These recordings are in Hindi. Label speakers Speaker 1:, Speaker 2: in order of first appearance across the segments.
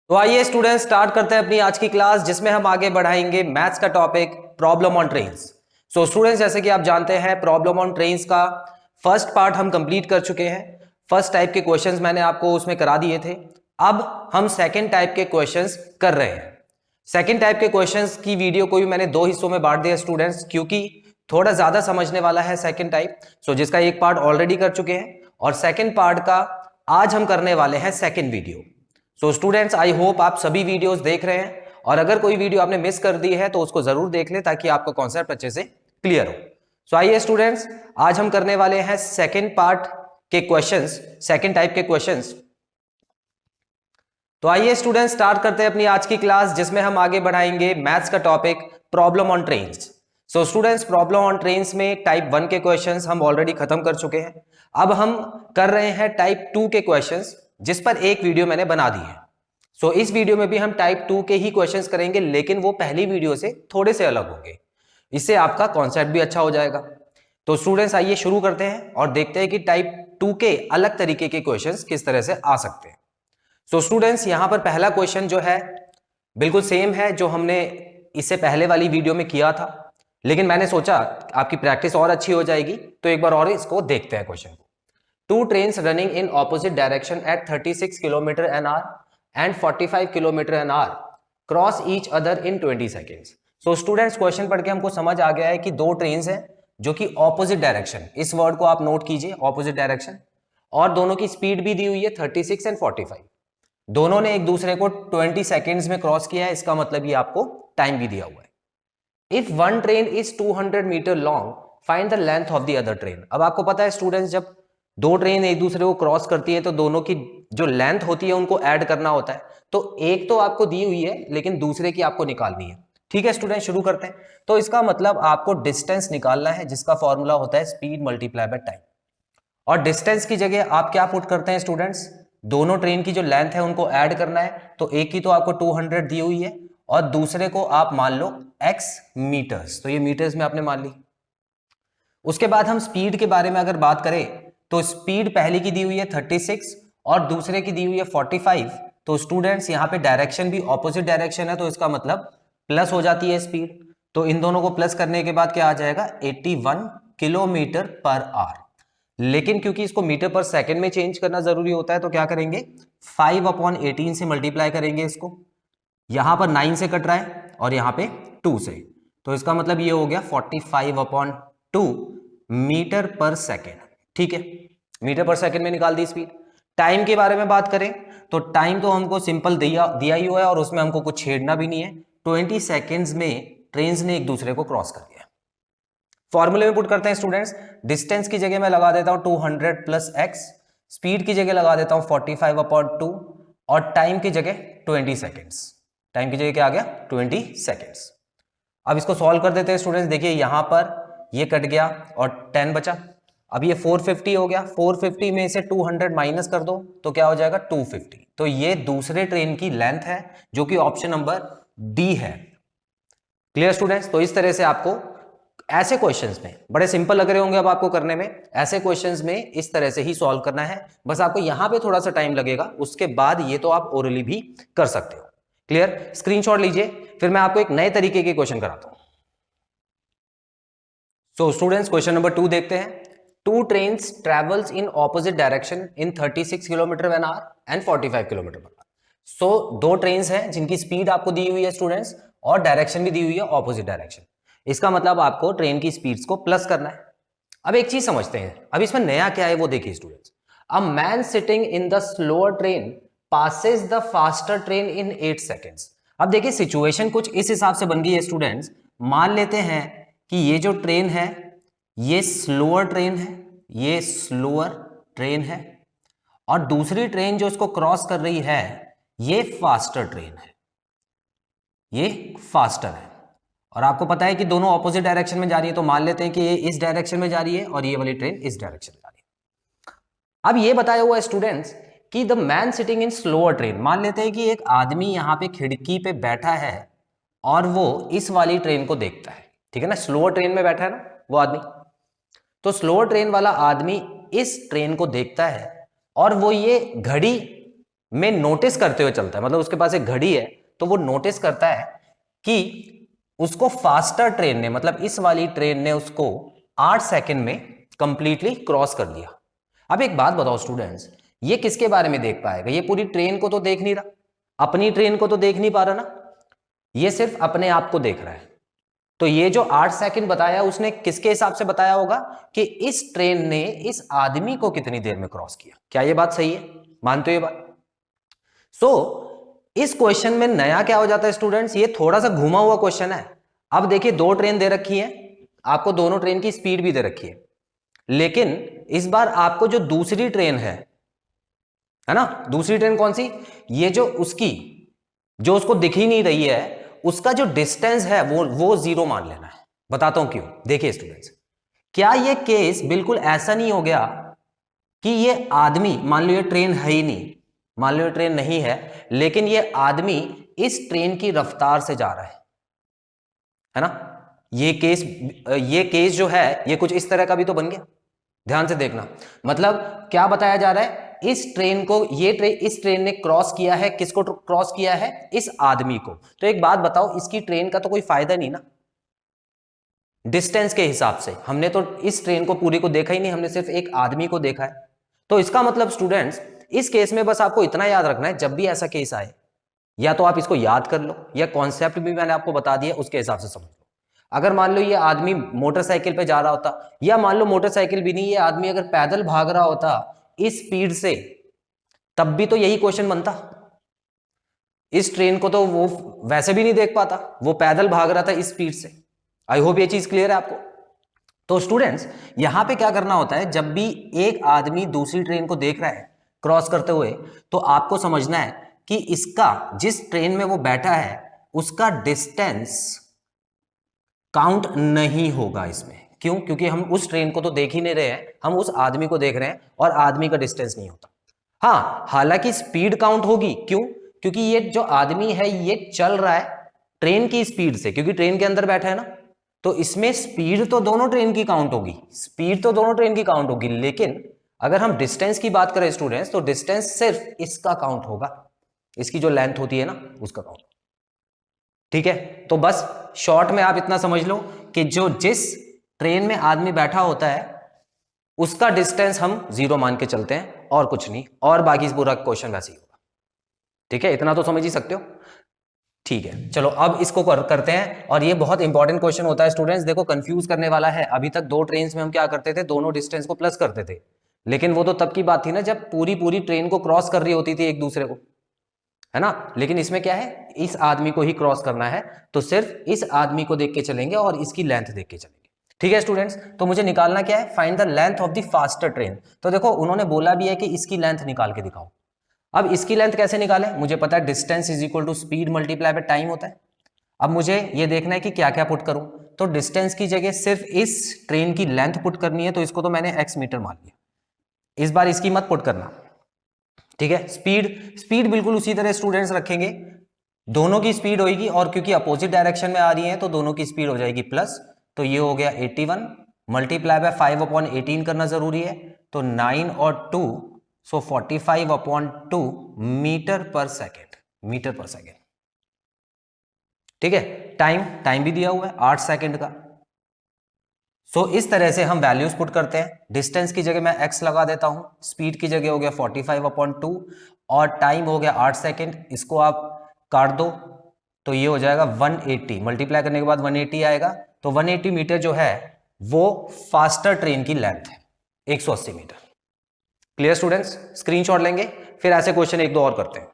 Speaker 1: तो आइए स्टूडेंट्स स्टार्ट करते हैं अपनी आज की क्लास, जिसमें हम आगे बढ़ाएंगे मैथ्स का topic problem on trains. So students, जैसे कि आप जानते हैं प्रॉब्लम ऑन ट्रेन्स का फर्स्ट पार्ट हम कंप्लीट कर चुके हैं। फर्स्ट टाइप के क्वेश्चंस मैंने आपको उसमें करा दिए थे। अब हम सेकंड टाइप के क्वेश्चंस कर रहे हैं। सेकंड टाइप के क्वेश्चंस की वीडियो को भी मैंने दो हिस्सों में बांट दिया स्टूडेंट्स, क्योंकि थोड़ा ज्यादा समझने वाला है सेकंड टाइप। जिसका एक पार्ट ऑलरेडी कर चुके हैं और सेकंड पार्ट का आज हम करने वाले हैं second video. Students, I hope आप सभी वीडियोस देख रहे हैं, और अगर कोई वीडियो आपने मिस कर दी है तो उसको जरूर देख लें ताकि आपका कॉन्सेप्ट अच्छे से क्लियर हो। आइए स्टूडेंट्स, आज हम करने वाले हैं सेकंड पार्ट के क्वेश्चंस, सेकंड टाइप के क्वेश्चंस। तो आइए स्टूडेंट्स स्टार्ट करते हैं अपनी आज की क्लास, जिसमें हम आगे बढ़ाएंगे मैथ्स का topic problem on trains. Students, problem on trains में टाइप 1 के क्वेश्चंस हम ऑलरेडी खत्म कर चुके हैं। अब हम कर रहे हैं टाइप 2 के क्वेश्चंस, जिस पर एक वीडियो मैंने बना दी है। इस वीडियो में भी हम टाइप 2 के ही क्वेश्चंस करेंगे, लेकिन वो पहली वीडियो से थोड़े से अलग होंगे। इससे आपका कॉन्सेप्ट भी अच्छा हो जाएगा। तो स्टूडेंट्स, आइए शुरू करते हैं और देखते हैं कि टाइप 2 के अलग तरीके के क्वेश्चंस किस तरह से आ सकते हैं। स्टूडेंट्स, यहां पर पहला क्वेश्चन जो है बिल्कुल सेम है जो हमने इससे पहले वाली वीडियो में किया था, लेकिन मैंने सोचा आपकी प्रैक्टिस और अच्छी हो जाएगी, तो एक बार और इसको देखते हैं क्वेश्चन को। Two trains running in opposite direction at 36 kilometre an hour and 45 kilometre an hour cross each other in 20 seconds. Students, question पढ़ के हमको समझ आ गया है कि दो ट्रेन्स हैं जो कि ऑपोजिट डायरेक्शन, इस वर्ड को आप नोट कीजिए, ऑपोजिट डायरेक्शन, और दोनों की स्पीड भी दी हुई है 36 एंड 45। दोनों ने एक दूसरे को 20 सेकेंड्स में क्रॉस किया है, इसका मतलब ये आपको टाइम भी दिया हुआ है। If one train is 200 metre long, find the length of the other train. अब आपको पता है स्टूडेंट्स, जब दो ट्रेन एक दूसरे को क्रॉस करती है तो दोनों की जो लेंथ होती है उनको ऐड करना होता है। तो एक तो आपको दी हुई है, लेकिन दूसरे की आपको निकालनी है। ठीक है स्टूडेंट, शुरू करते हैं। तो इसका मतलब आपको डिस्टेंस निकालना है, जिसका फॉर्मूला होता है स्पीड मल्टीप्लाई बाय टाइम। और डिस्टेंस की जगह आप क्या पुट करते हैं स्टूडेंट्स, दोनों ट्रेन की जो लेंथ है उनको ऐड करना है। तो एक की तो आपको 200 दी हुई है और दूसरे को आप मान लो x मीटर्स, तो ये मीटर्स में आपने मान ली। उसके बाद हम स्पीड के बारे में अगर बात करें तो स्पीड पहले की दी हुई है 36 और दूसरे की दी हुई है 45। तो स्टूडेंट्स, यहाँ पे डायरेक्शन भी ऑपोजिट डायरेक्शन है, तो इसका मतलब प्लस हो जाती है स्पीड। तो इन दोनों को प्लस करने के बाद क्या आ जाएगा, 81 किलोमीटर पर आवर। लेकिन क्योंकि इसको मीटर पर सेकंड में चेंज करना जरूरी होता है, तो क्या करेंगे, 5/18 से मल्टीप्लाई करेंगे इसको। यहां पर 9 से कट रहा है और यहां पे 2 से, तो इसका मतलब ये हो गया 45/2 मीटर पर सेकेंड। ठीक है, मीटर पर सेकेंड में निकाल दी स्पीड। टाइम के बारे में बात करें तो टाइम तो हमको सिंपल दिया ही हुआ है और उसमें हमको कुछ छेड़ना भी नहीं है। 20 सेकेंड्स में ट्रेन्स ने एक दूसरे को क्रॉस कर दिया। फॉर्मूले में पुट करते हैं स्टूडेंट्स, डिस्टेंस की जगह मैं लगा देता हूं 200 प्लस x, स्पीड की जगह लगा देता हूं 45/2 और टाइम की जगह 20 सेकेंड्स। टाइम की जगह क्या आ गया, 20 सेकेंड्स। अब इसको सॉल्व कर देते हैं स्टूडेंट्स। देखिए यहां पर ये कट गया और 10 बचा। अब ये 450 हो गया, 450 में से 200 माइनस कर दो तो क्या हो जाएगा, 250। तो ये दूसरे ट्रेन की लेंथ है, जो कि ऑप्शन नंबर डी है। Clear students? तो इस तरह से आपको ऐसे क्वेश्चंस में, बड़े सिंपल लग रहे होंगे अब आपको करने में, ऐसे क्वेश्चंस में इस तरह से ही सॉल्व करना है। बस आपको यहां पे थोड़ा सा टाइम लगेगा, उसके बाद ये तो आप ओरली भी कर सकते हो। क्लियर? स्क्रीनशॉट लीजिए, फिर मैं आपको एक नए तरीके के क्वेश्चन कराता हूं। स्टूडेंट्स, क्वेश्चन नंबर 2 देखते हैं। Two trains travels in opposite direction in 36 kilometre an hour and 45 kilometre per hour. दो ट्रेन्स हैं जिनकी स्पीड आपको दी हुई है स्टूडेंट्स, और डायरेक्शन भी दी हुई है ऑपोजिट डायरेक्शन। इसका मतलब आपको ट्रेन की स्पीड्स को प्लस करना है। अब एक चीज समझते हैं, अब इसमें नया क्या है वो देखिए students. A man sitting in the slower train passes the faster train in 8 seconds. अब देखिए सिचुएशन कुछ इस हिसाब से बन गई है स्टूडेंट्स। मान लेते हैं कि ये जो ट्रेन है ये स्लोअर ट्रेन है, ये स्लोअर ट्रेन है, और दूसरी ट्रेन जो इसको क्रॉस कर रही है ये फास्टर ट्रेन है, ये फास्टर है। और आपको पता है कि दोनों ऑपोजिट डायरेक्शन में जा रही है, तो मान लेते हैं कि ये इस डायरेक्शन में जा रही है और ये वाली ट्रेन इस डायरेक्शन में जा रही है। अब ये बताया हुआ है स्टूडेंट्स कि the man sitting in slower train, मान लेते हैं कि एक आदमी यहां पे खिड़की पे बैठा है और वो इस वाली ट्रेन को देखता है। ठीक है ना, स्लोअर ट्रेन में बैठा है ना वो आदमी, तो स्लोअर ट्रेन वाला आदमी इस ट्रेन को देखता है और वो ये घड़ी में नोटिस करते हुए चलता है, मतलब उसके पास एक घड़ी है तो वो नोटिस करता है कि उसको फास्टर ट्रेन ने, मतलब इस वाली ट्रेन ने उसको 8 सेकंड में कंप्लीटली क्रॉस कर लिया। अब एक बात बताओ स्टूडेंट्स, ये किसके बारे में देख पाएगा? ये पूरी ट्रेन को तो देख नहीं रहा, अपनी ट्रेन को तो देख नहीं पा रहा ना, ये सिर्फ अपने आप को देख रहा है। तो ये जो 8 सेकंड बताया उसने किसके हिसाब से बताया होगा कि इस ट्रेन ने इस आदमी को कितनी देर में क्रॉस किया। क्या ये बात सही है? मानते हो ये बात? इस क्वेश्चन में नया क्या हो जाता है स्टूडेंट्स, ये थोड़ा सा घुमा हुआ क्वेश्चन है। अब देखिए, दो ट्रेन दे रखी है, आपको दोनों ट्रेन की स्पीड भी दे रखी है, लेकिन इस बार आपको जो दूसरी ट्रेन है ना, दूसरी ट्रेन कौन सी? ये जो उसकी, जो उसको दिख ही नहीं रही है, उसका जो डिस्टेंस है वो 0 मान लेना है। बताता हूं क्यों। देखिए स्टूडेंट्स, क्या ये केस बिल्कुल ऐसा नहीं हो गया कि ये आदमी, मान लो ये ट्रेन है ही नहीं, मान लो ये ट्रेन नहीं है, लेकिन ये आदमी इस ट्रेन की रफ्तार से जा रहा है ना? ये केस जो है ये कुछ इस तरह का भी तो बन गया। ध्यान से देखना, मतलब क्या बताया जा रहा है, इस ट्रेन को, इस ट्रेन ने क्रॉस किया है, किसको क्रॉस किया है? इस आदमी को। तो एक बात बताओ, इसकी ट्रेन का तो कोई फायदा नहीं ना डिस्टेंस के हिसाब से। हमने तो इस ट्रेन को पूरी को देखा ही नहीं, हमने सिर्फ एक आदमी को देखा है। तो इसका मतलब स्टूडेंट्स, इस केस में बस आपको इतना याद रखना है, जब भी ऐसा केस आए, या तो आप इसको याद कर लो, या कॉन्सेप्ट भी मैंने आपको बता दिया, उसके हिसाब से समझ लो। अगर मान लो ये आदमी मोटरसाइकिल पे जा रहा होता, या मान लो मोटरसाइकिल भी नहीं, ये आदमी अगर पैदल भाग रहा होता इस स्पीड से, तब भी तो यही क्वेश्चन बनता। इस ट्रेन को तो वो वैसे भी नहीं देख पाता, वो पैदल भाग रहा था इस स्पीड से। आई होप ये चीज क्लियर है आपको। तो स्टूडेंट्स, यहां पे क्या करना होता है, जब भी एक आदमी दूसरी ट्रेन को देख रहा है क्रॉस करते हुए, तो आपको समझना है कि इसका, जिस ट्रेन में वो बैठा है, उसका डिस्टेंस काउंट नहीं होगा इसमें। क्यों? क्योंकि हम उस ट्रेन को तो देख ही नहीं रहे हैं, हम उस आदमी को देख रहे हैं, और आदमी का डिस्टेंस नहीं होता। हाँ, हालांकि स्पीड काउंट होगी। क्यों? क्योंकि ये जो आदमी है ये चल रहा है ट्रेन की स्पीड से, क्योंकि ट्रेन के अंदर बैठा है ना, तो इसमें स्पीड तो दोनों ट्रेन की काउंट होगी, स्पीड तो दोनों ट्रेन की काउंट होगी, लेकिन अगर हम डिस्टेंस की बात करें स्टूडेंट्स, तो डिस्टेंस सिर्फ इसका काउंट होगा, इसकी जो लेंथ होती है ना, उसका काउंट। ठीक है, तो बस शॉर्ट में आप इतना समझ लो कि जिस ट्रेन में आदमी बैठा होता है उसका डिस्टेंस हम 0 मान के चलते हैं, और कुछ नहीं, और बाकी पूरा क्वेश्चन वैसे ही होगा। ठीक है, इतना तो समझ ही सकते हो। ठीक है, चलो अब इसको करते हैं, और ये बहुत इंपॉर्टेंट क्वेश्चन होता है स्टूडेंट्स। देखो, कंफ्यूज करने वाला है। अभी तक दो ट्रेन्स में हम क्या करते थे, दोनों डिस्टेंस को प्लस करते थे, लेकिन वो तो तब की बात थी ना जब पूरी ट्रेन को क्रॉस कर रही होती थी एक दूसरे को, है ना। लेकिन इसमें क्या है, इस आदमी को ही क्रॉस करना है, तो सिर्फ इस आदमी को देख के चलेंगे और इसकी लेंथ देख के चलेंगे। ठीक है स्टूडेंट्स, तो मुझे निकालना क्या है, find the length of the faster train. तो देखो, उन्होंने बोला भी है कि इसकी लेंथ निकाल के दिखाओ। अब इसकी लेंथ कैसे निकालें? मुझे पता है distance is equal to speed multiply by time होता है। अब मुझे ये देखना है कि क्या क्या पुट करूं। तो डिस्टेंस की जगह सिर्फ इस ट्रेन की लेंथ पुट करनी है, तो इसको तो मैंने x मीटर मान लिया, इस बार इसकी मत पुट करना। ठीक है, स्पीड बिल्कुल उसी तरह स्टूडेंट्स रखेंगे, दोनों की स्पीड होगी, और क्योंकि अपोजिट डायरेक्शन में आ रही है तो दोनों की स्पीड हो जाएगी प्लस। तो ये हो गया 81 मल्टीप्लाई बाय 5/18 करना जरूरी है, तो 9 और 2, सो 45/2 मीटर पर सेकेंड। ठीक है, टाइम भी दिया हुआ है 8 सेकेंड का। सो इस तरह से हम वैल्यूज पुट करते हैं। डिस्टेंस की जगह मैं x लगा देता हूं, स्पीड की जगह हो गया 45/2, और टाइम हो गया 8 सेकेंड। इसको आप काट दो तो ये हो जाएगा 180, मल्टीप्लाई करने के बाद 180 आएगा। तो 180 मीटर जो है वो फास्टर ट्रेन की लेंथ है, 180 मीटर। Clear students? स्क्रीनशॉट लेंगे, फिर ऐसे क्वेश्चन एक दो और करते हैं।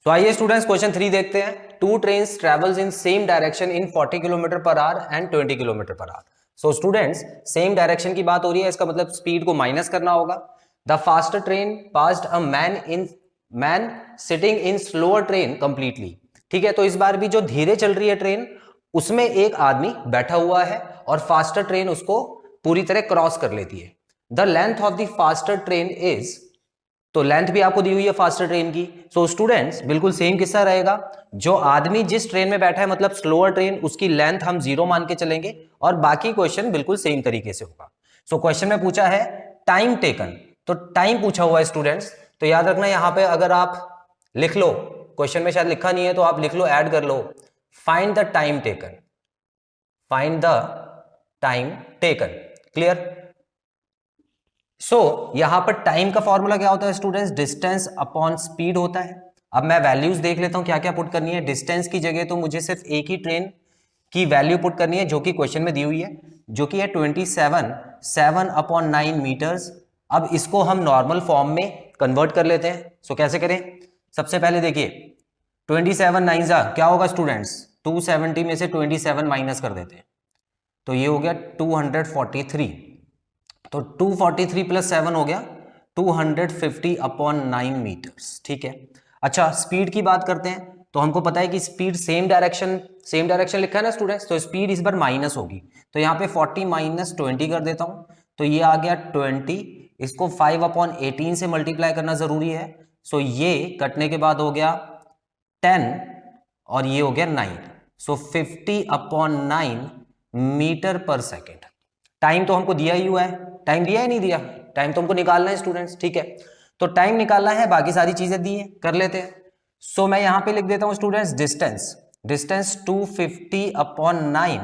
Speaker 1: तो आइए स्टूडेंट्स, क्वेश्चन 3 देखते हैं। Two trains travels in same direction in 40 kilometre per hour and 20 kilometre per hour. So students, same direction की बात हो रही है, इसका मतलब स्पीड को माइनस करना होगा। The faster train passed a man sitting in slower train completely. ठीक है, तो इस बार भी जो धीरे चल रही है ट्रेन, उसमें एक आदमी बैठा हुआ है, और फास्टर ट्रेन उसको पूरी तरह क्रॉस कर लेती है। The length of the faster train is, तो लेंथ भी आपको दी हुई है फास्टर ट्रेन की। सो स्टूडेंट्स, बिल्कुल सेम किस्सा रहेगा। जो आदमी जिस ट्रेन में बैठा है, मतलब स्लोअर ट्रेन, उसकी लेंथ हम 0 मान के चलेंगे, और बाकी क्वेश्चन बिल्कुल सेम तरीके से होगा। सो क्वेश्चन में पूछा है टाइम टेकन, तो टाइम पूछा हुआ है स्टूडेंट्स, तो याद रखना यहाँ पे अगर आप लिख लो, क्वेश्चन में शायद लिखा नहीं है तो आप लिख लो, ऐड कर लो, find the time taken, find the time taken. Clear? So यहां पर टाइम का फॉर्मूला क्या होता है स्टूडेंट्स? डिस्टेंस अपॉन स्पीड होता है। अब मैं वैल्यूज देख लेता हूं क्या क्या पुट करनी है। डिस्टेंस की जगह तो मुझे सिर्फ एक ही ट्रेन की वैल्यू पुट करनी है जो कि क्वेश्चन में दी हुई है, जो कि है 7/9 मीटर्स। अब इसको हम नॉर्मल फॉर्म में कन्वर्ट कर लेते हैं। सो कैसे करें? सबसे पहले देखिए 27/9 क्या होगा स्टूडेंट्स? 270 में से 27 माइनस कर देते हैं तो ये हो गया 243। तो 243 प्लस 7 हो गया 250/9 मीटर्स। ठीक है। अच्छा, स्पीड की बात करते हैं तो हमको पता है कि स्पीड सेम डायरेक्शन लिखा है ना स्टूडेंट्स, तो स्पीड इस बार माइनस होगी। तो यहाँ पे 40 माइनस 20 कर देता हूं तो ये आ गया 20। इसको 5/18 से मल्टीप्लाई करना जरूरी है। सो ये कटने के बाद हो गया 10 और ये हो गया 9। सो 50/9 मीटर पर सेकेंड। टाइम तो हमको दिया ही हुआ है, टाइम दिया है नहीं दिया? टाइम तो हमको निकालना है स्टूडेंट्स। ठीक है, तो टाइम निकालना है, बाकी सारी चीजें दी है, कर लेते हैं। सो मैं यहां पे लिख देता हूं students distance 250/9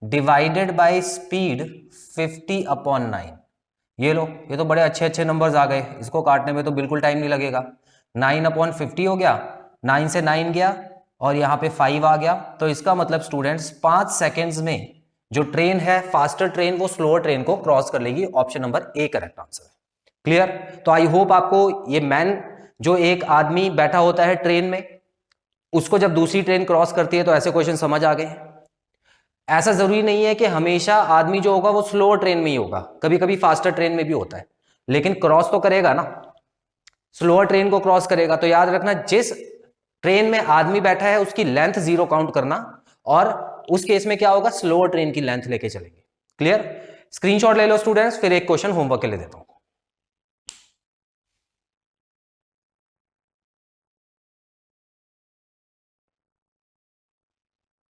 Speaker 1: divided by speed 50/9। ये लो, ये तो बड़े अच्छे अच्छे नंबर्स आ गए, इसको काटने में तो बिल्कुल टाइम नहीं लगेगा। 9/50 हो गया, 9 से 9 गया और यहाँ पे 5 आ गया। तो इसका मतलब स्टूडेंट्स 5 सेकेंड्स में जो ट्रेन है, फास्टर ट्रेन, वो स्लोअर ट्रेन को क्रॉस कर लेगी। Option number A correct answer है। क्लियर? तो आई होप आपको ये मैन, जो एक आदमी बैठा होता है ट्रेन में, उसको जब दूसरी ट्रेन क्रॉस करती है तो ऐसे क्वेश्चन समझ आ गए। ऐसा जरूरी नहीं है कि हमेशा आदमी जो होगा वो स्लोअर ट्रेन में ही होगा, कभी कभी फास्टर ट्रेन में भी होता है, लेकिन क्रॉस तो करेगा ना, स्लोअर ट्रेन को क्रॉस करेगा। तो याद रखना, जिस ट्रेन में आदमी बैठा है उसकी लेंथ 0 काउंट करना, और उस केस में क्या होगा, स्लोअर ट्रेन की लेंथ लेके चलेंगे। क्लियर? स्क्रीनशॉट ले लो स्टूडेंट्स, फिर एक क्वेश्चन होमवर्क के लिए देता हूं।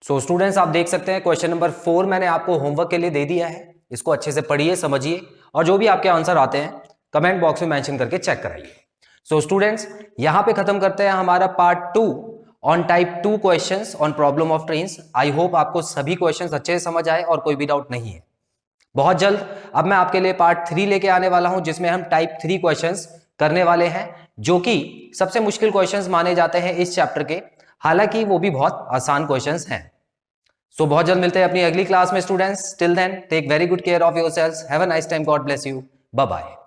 Speaker 1: सो स्टूडेंट्स, आप देख सकते हैं क्वेश्चन नंबर 4 मैंने आपको होमवर्क के लिए दे दिया है। इसको अच्छे से पढ़िए, समझिए, और जो भी आपके आंसर आते हैं कमेंट बॉक्स में मेंशन करके चेक कराइए। सो स्टूडेंट्स, यहां पे खत्म करते हैं हमारा part 2 on type 2 questions on problem of trains. I hope आपको सभी क्वेश्चंस अच्छे से समझ आए और कोई भी डाउट नहीं है। बहुत जल्द अब मैं आपके लिए पार्ट 3 लेके आने वाला हूं, जिसमें हम टाइप 3 क्वेश्चंस करने वाले हैं, जो कि सबसे मुश्किल क्वेश्चंस माने जाते हैं इस चैप्टर के। हालांकि वो भी बहुत आसान क्वेश्चंस हैं। सो बहुत जल्द मिलते हैं अपनी अगली क्लास में students. Till then take very good care of yourselves. Have a nice time. God bless you. Bye bye.